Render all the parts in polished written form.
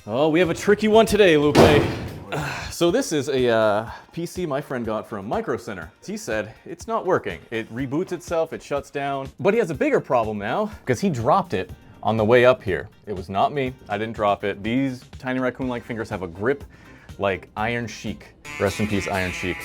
Oh, we have a tricky one today, Lupe. So this is a PC my friend got from Micro Center. He said it's not working. It reboots itself, it shuts down. But he has a bigger problem now because he dropped it on the way up here. It was not me, I didn't drop it. These tiny raccoon-like fingers have a grip like Iron Sheik. Rest in peace, Iron Sheik.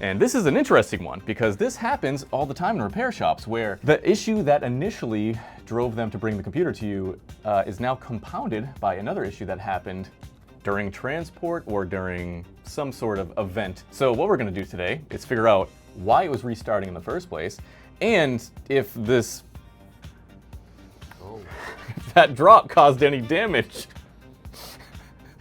And this is an interesting one because this happens all the time in repair shops where the issue that initially drove them to bring the computer to you is now compounded by another issue that happened during transport or during some sort of event. So what we're gonna do today is figure out why it was restarting in the first place and if this, if that drop caused any damage.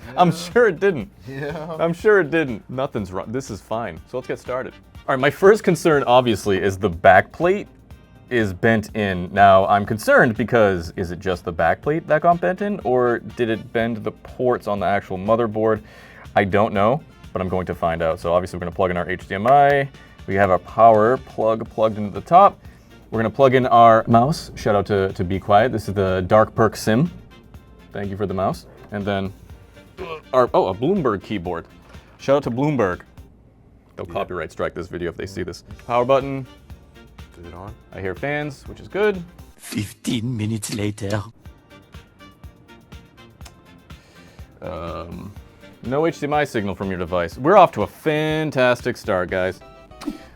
Yeah. I'm sure it didn't. Yeah. I'm sure it didn't. Nothing's wrong. This is fine. So let's get started. All right, my first concern obviously is the back plate is bent in. Now I'm concerned because is it just the back plate that got bent in or did it bend the ports on the actual motherboard? I don't know, but I'm going to find out. So obviously we're gonna plug in our HDMI. We have our power plug plugged into the top. We're gonna plug in our mouse. Shout out to Be Quiet. This is the Dark Perk Sim. Thank you for the mouse. And then a Bloomberg keyboard. Shout out to Bloomberg. They'll copyright strike this video if they see this. Power button. Is it on? I hear fans, which is good. 15 minutes later. No HDMI signal from your device. We're off to a fantastic start, guys.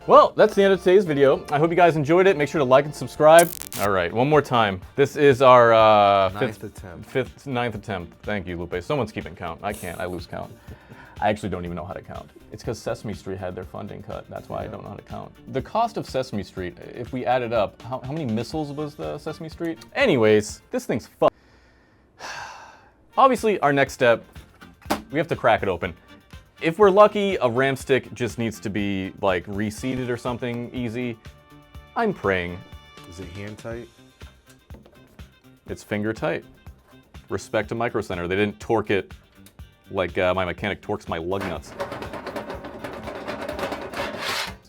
Well, that's the end of today's video. I hope you guys enjoyed it. Make sure to like and subscribe. All right, one more time. This is our ninth attempt. Thank you, Lupe. Someone's keeping count. I can't, I lose count. I actually don't even know how to count. It's because Sesame Street had their funding cut. That's why I don't know how to count. The cost of Sesame Street, if we add it up, how many missiles was the Sesame Street? Anyways, this thing's fucked. Obviously, our next step, we have to crack it open. If we're lucky, a RAM stick just needs to be like reseated or something easy. I'm praying. Is it hand tight? It's finger tight. Respect to Micro Center. They didn't torque it like my mechanic torques my lug nuts.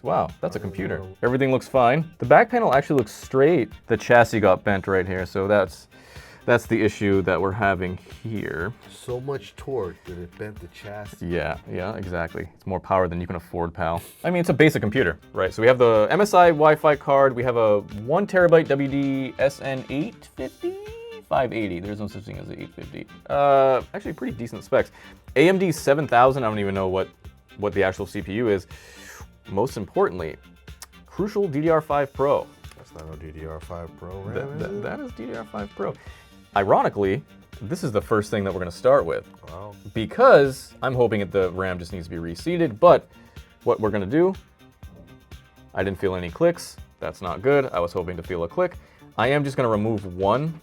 Wow, that's a computer. Everything looks fine. The back panel actually looks straight. The chassis got bent right here, so that's the issue that we're having here. So much torque that it bent the chassis. Yeah, exactly. It's more power than you can afford, pal. I mean, it's a basic computer, right? So we have the MSI Wi-Fi card. We have a 1 terabyte WD SN850, 580. There's no such thing as an 850. Actually pretty decent specs. AMD 7000, I don't even know what the actual CPU is. Most importantly, crucial DDR5 Pro. That's not no DDR5 Pro RAM, that is DDR5 Pro. Ironically, this is the first thing that we're going to start with. Wow. Because I'm hoping that the RAM just needs to be reseated, but what we're going to do, I didn't feel any clicks. That's not good. I was hoping to feel a click. I am just going to remove one.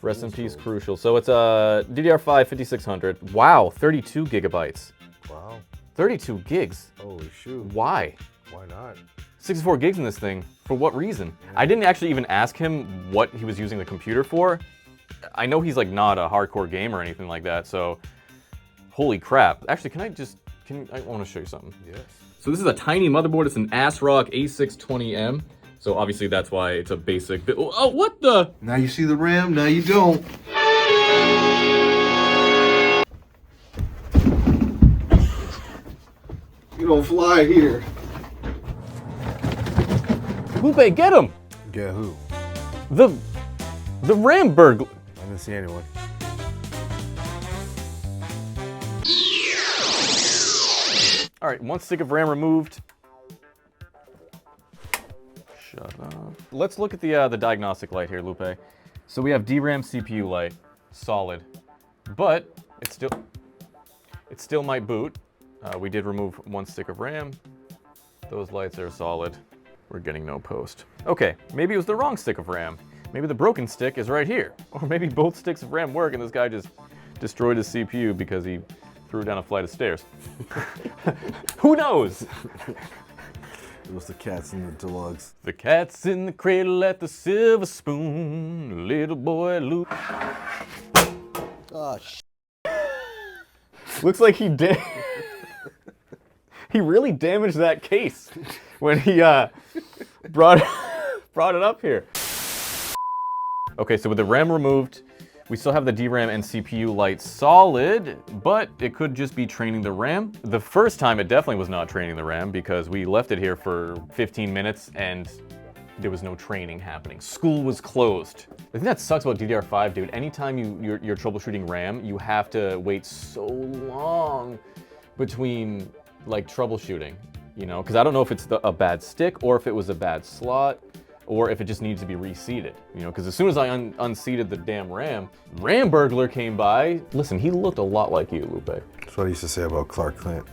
Rest in peace, Crucial. So it's a DDR5 5600. Wow, 32 gigabytes. Wow. 32 gigs. Holy shoot. Why? Why not? 64 gigs in this thing. For what reason? I didn't actually even ask him what he was using the computer for. I know he's like not a hardcore gamer or anything like that, so holy crap. Actually, I want to show you something. Yes. So this is a tiny motherboard. It's an ASRock A620M. So obviously that's why it's a basic. Oh, what the? Now you see the RAM, now you don't. You don't fly here. Lupe, get him! Get who? The RAM burglar. I didn't see anyone. All right, one stick of RAM removed. Shut up. Let's look at the diagnostic light here, Lupe. So we have DRAM CPU light, solid, but it still might boot. We did remove one stick of RAM. Those lights are solid. We're getting no post. Okay, maybe it was the wrong stick of RAM. Maybe the broken stick is right here. Or maybe both sticks of RAM work and this guy just destroyed his CPU because he threw down a flight of stairs. Who knows? It was the cats in the deluxe. The cat's in the cradle at the silver spoon. Little boy Luke. Oh, Looks like he did. He really damaged that case when he brought it up here. Okay, so with the RAM removed, We still have the DRAM and CPU light solid, but it could just be training the RAM. The first time it definitely was not training the RAM because we left it here for 15 minutes and there was no training happening. School was closed. The thing that sucks about DDR5, dude, anytime you're troubleshooting RAM, you have to wait so long between like troubleshooting, you know? Because I don't know if it's a bad stick or if it was a bad slot, or if it just needs to be reseated, you know, because as soon as I unseated the damn RAM burglar came by. Listen, he looked a lot like you, Lupe. That's what I used to say about Clark Clint.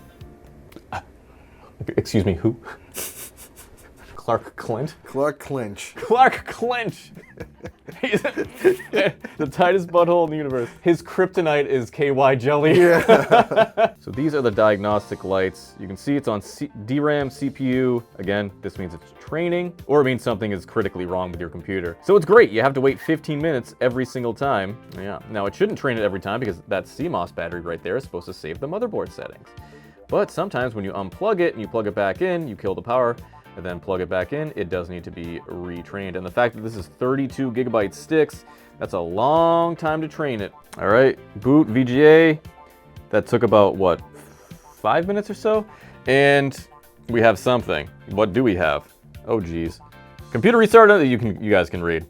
Excuse me, who? Clark Clint? Clark Clinch. Clark Clinch! He's the tightest butthole in the universe. His kryptonite is KY jelly. Yeah. So these are the diagnostic lights. You can see it's on DRAM, CPU. Again, this means it's training, or it means something is critically wrong with your computer. So it's great. You have to wait 15 minutes every single time. Yeah. Now it shouldn't train it every time because that CMOS battery right there is supposed to save the motherboard settings. But sometimes when you unplug it and you plug it back in, you kill the power, and then plug it back in, it does need to be retrained. And the fact that this is 32 gigabyte sticks, that's a long time to train it. All right, boot VGA. That took about, what, 5 minutes or so? And we have something. What do we have? Oh, geez. Computer restarted, you guys can read.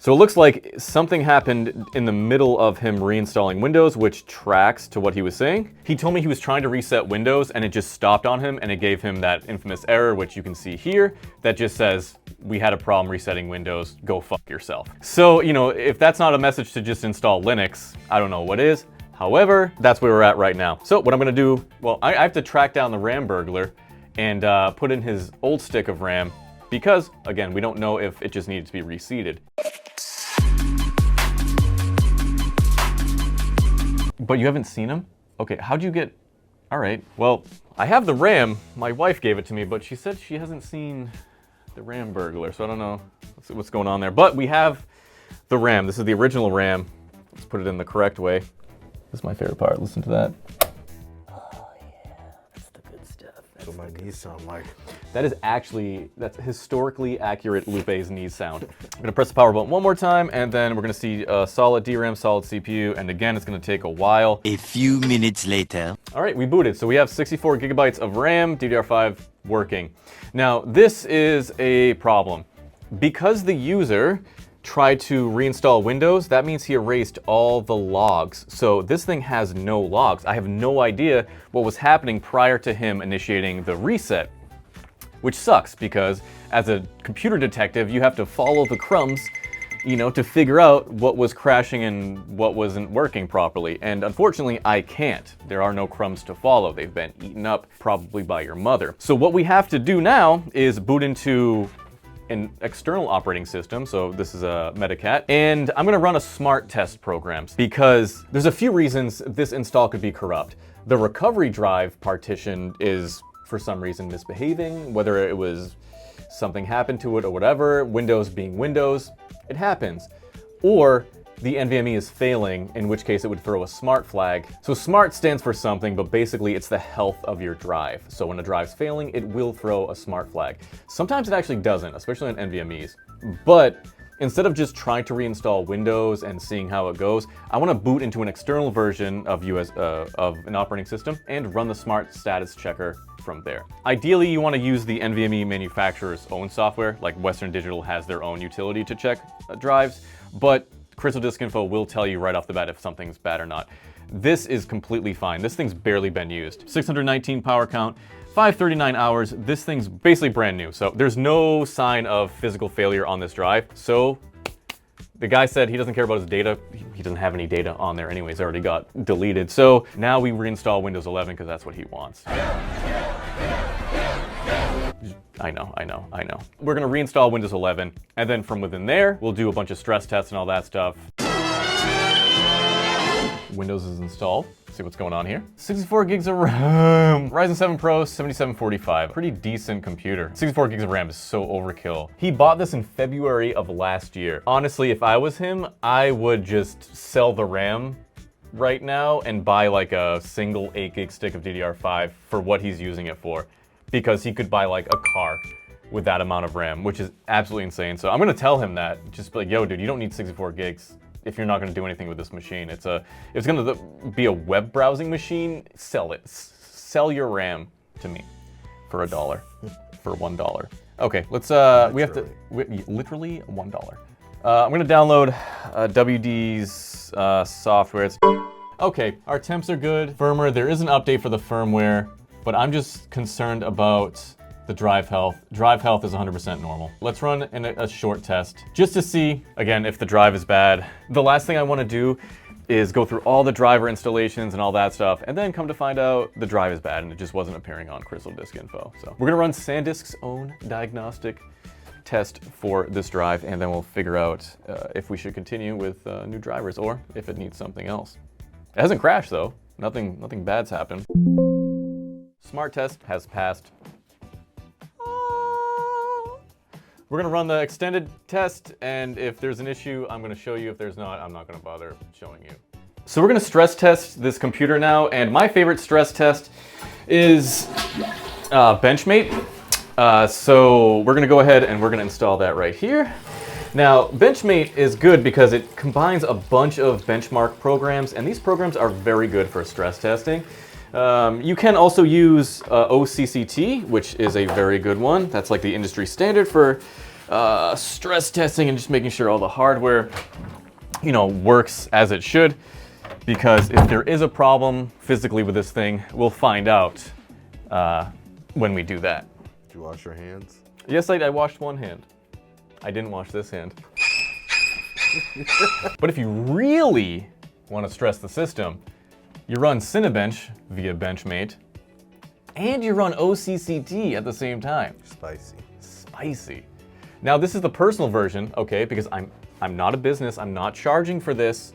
So it looks like something happened in the middle of him reinstalling Windows, which tracks to what he was saying. He told me he was trying to reset Windows and it just stopped on him and it gave him that infamous error, which you can see here, that just says, we had a problem resetting Windows, go fuck yourself. So, you know, if that's not a message to just install Linux, I don't know what is. However, that's where we're at right now. So what I'm gonna do, well, I have to track down the RAM burglar and put in his old stick of RAM because, again, we don't know if it just needed to be reseated. But you haven't seen him? Okay, how'd you get... All right, well, I have the RAM. My wife gave it to me, but she said she hasn't seen the RAM burglar, so I don't know what's going on there. But we have the RAM. This is the original RAM. Let's put it in the correct way. This is my favorite part. Listen to that. Oh, yeah, that's the good stuff. That's what my knees sound like. That is actually, that's historically accurate Lupe's knees sound. I'm gonna press the power button one more time, and then we're gonna see solid DRAM, solid CPU, and again, it's gonna take a while. A few minutes later. All right, we booted. So we have 64 gigabytes of RAM, DDR5 working. Now, this is a problem. Because the user tried to reinstall Windows, that means he erased all the logs. So this thing has no logs. I have no idea what was happening prior to him initiating the reset. Which sucks because as a computer detective, you have to follow the crumbs, you know, to figure out what was crashing and what wasn't working properly. And unfortunately, I can't. There are no crumbs to follow. They've been eaten up probably by your mother. So what we have to do now is boot into an external operating system. So this is a Medicat, and I'm gonna run a smart test programs because there's a few reasons this install could be corrupt. The recovery drive partition is for some reason misbehaving, whether it was something happened to it or whatever, Windows being Windows, it happens. Or the NVMe is failing, in which case it would throw a smart flag. So smart stands for something, but basically it's the health of your drive. So when a drive's failing, it will throw a smart flag. Sometimes it actually doesn't, especially on NVMe's. But instead of just trying to reinstall Windows and seeing how it goes, I want to boot into an external version of of an operating system and run the smart status checker from there. Ideally, you want to use the NVMe manufacturer's own software, like Western Digital has their own utility to check drives, but Crystal Disk Info will tell you right off the bat if something's bad or not. This is completely fine. This thing's barely been used. 619 power count, 539 hours. This thing's basically brand new. So there's no sign of physical failure on this drive. So the guy said he doesn't care about his data. He doesn't have any data on there anyways, it already got deleted. So now we reinstall Windows 11 because that's what he wants. I know. We're gonna reinstall Windows 11, and then from within there, we'll do a bunch of stress tests and all that stuff. Windows is installed. Let's see what's going on here. 64 gigs of RAM. Ryzen 7 Pro 7745. Pretty decent computer. 64 gigs of RAM is so overkill. He bought this in February of last year. Honestly, if I was him, I would just sell the RAM right now and buy like a single 8 gig stick of DDR5 for what he's using it for. Because he could buy like a car with that amount of RAM, which is absolutely insane. So I'm gonna tell him that, just like, yo, dude, you don't need 64 gigs if you're not going to do anything with this machine. It's going to be a web browsing machine. Sell it. Sell your RAM to me for $1. For $1. Okay, let's we have to literally $1. I'm going to download WD's software. Okay, our temps are good. Firmware, there is an update for the firmware, but I'm just concerned about the drive health. Drive health is 100% normal. Let's run a short test just to see, again, if the drive is bad. The last thing I want to do is go through all the driver installations and all that stuff, and then come to find out the drive is bad and it just wasn't appearing on Crystal Disk Info. So we're gonna run SanDisk's own diagnostic test for this drive, and then we'll figure out if we should continue with new drivers or if it needs something else. It hasn't crashed though. Nothing bad's happened. Smart test has passed. We're gonna run the extended test, and if there's an issue, I'm gonna show you. If there's not, I'm not gonna bother showing you. So we're gonna stress test this computer now, and my favorite stress test is Benchmate. So we're gonna go ahead and we're gonna install that right here. Now, Benchmate is good because it combines a bunch of benchmark programs, and these programs are very good for stress testing. You can also use OCCT, which is a very good one. That's like the industry standard for stress testing and just making sure all the hardware, works as it should. Because if there is a problem physically with this thing, we'll find out when we do that. Did you wash your hands? Yes, I washed one hand. I didn't wash this hand. But if you really want to stress the system, you run Cinebench via Benchmate, and you run OCCT at the same time. Spicy. Now this is the personal version, okay? Because I'm not a business. I'm not charging for this,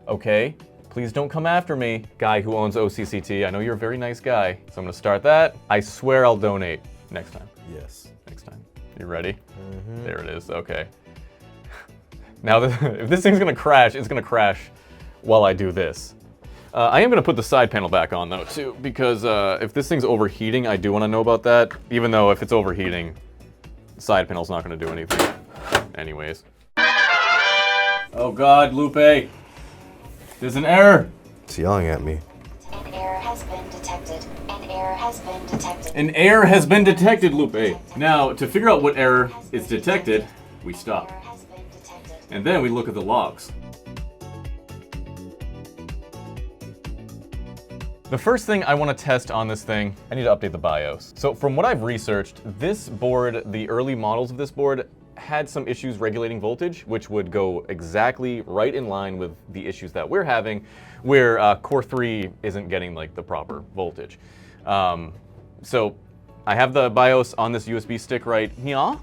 okay? Please don't come after me, guy who owns OCCT. I know you're a very nice guy, so I'm gonna start that. I swear I'll donate next time. Yes. Next time. You ready? Mm-hmm. There it is. Okay. Now, if this thing's gonna crash, it's gonna crash while I do this. I am gonna put the side panel back on though too, because if this thing's overheating, I do want to know about that. Even though if it's overheating, the side panel's not gonna do anything. Anyways. Oh God, Lupe! There's an error. It's yelling at me. An error has been detected. An error has been detected. An error has been detected, Lupe. Now, to figure out what error is detected, we stop. And then we look at the logs. The first thing I want to test on this thing, I need to update the BIOS. So from what I've researched, this board, the early models of this board, had some issues regulating voltage, which would go exactly right in line with the issues that we're having, where Core 3 isn't getting like the proper voltage. So I have the BIOS on this USB stick right here.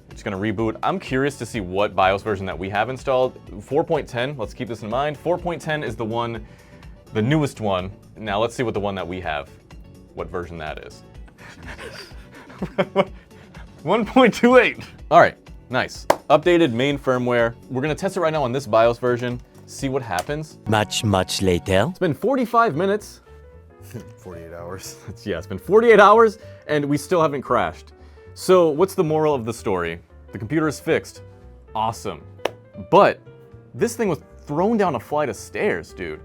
Just gonna reboot. I'm curious to see what BIOS version that we have installed. 4.10, let's keep this in mind. 4.10 is the one, the newest one. Now let's see what the one that we have, what version that is. 1.28. All right, nice. Updated main firmware. We're gonna test it right now on this BIOS version, see what happens. Much later. It's been 45 minutes. 48 hours. It's been 48 hours and we still haven't crashed. So what's the moral of the story? The computer is fixed. Awesome. But this thing was thrown down a flight of stairs, dude.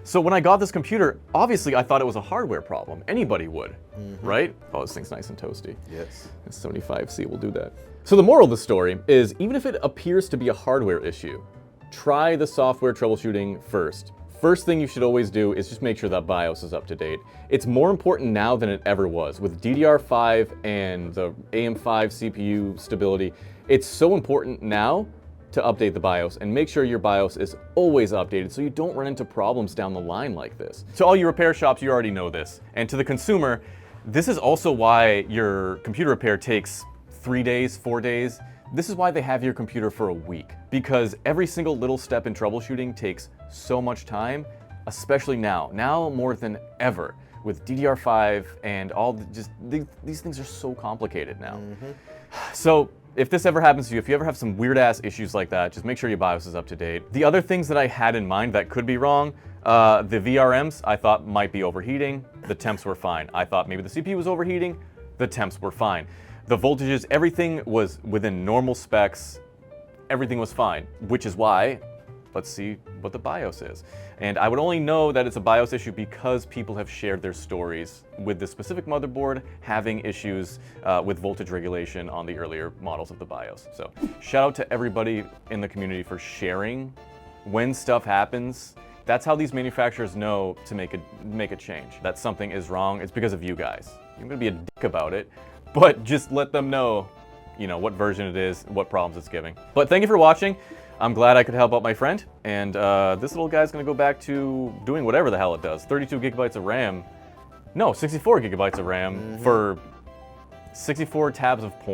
So when I got this computer, obviously I thought it was a hardware problem. Anybody would, right? Oh, this thing's nice and toasty. Yes. This 75C will do that. So the moral of the story is, even if it appears to be a hardware issue, try the software troubleshooting first. First thing you should always do is just make sure that BIOS is up to date. It's more important now than it ever was. With DDR5 and the AM5 CPU stability, it's so important now to update the BIOS and make sure your BIOS is always updated so you don't run into problems down the line like this. To all you repair shops, you already know this. And to the consumer, this is also why your computer repair takes 3 days, 4 days. This is why they have your computer for a week, because every single little step in troubleshooting takes so much time, especially now more than ever with DDR5 and all these things are so complicated now. So if this ever happens to you, if you ever have some weird ass issues like that, just make sure your BIOS is up to date. The other things that I had in mind that could be wrong, the VRMs I thought might be overheating. The temps were fine. I thought maybe the CPU was overheating. The temps were fine. The voltages, everything was within normal specs. Everything was fine, which is why let's see what the BIOS is. And I would only know that it's a BIOS issue because people have shared their stories with this specific motherboard having issues with voltage regulation on the earlier models of the BIOS. So shout out to everybody in the community for sharing when stuff happens. That's how these manufacturers know to make a change. That something is wrong. It's because of you guys. You're gonna be a dick about it, but just let them know, you know, what version it is, what problems it's giving. But thank you for watching. I'm glad I could help out my friend. And this little guy's gonna go back to doing whatever the hell it does. 32 gigabytes of RAM. No, 64 gigabytes of RAM for 64 tabs of porn.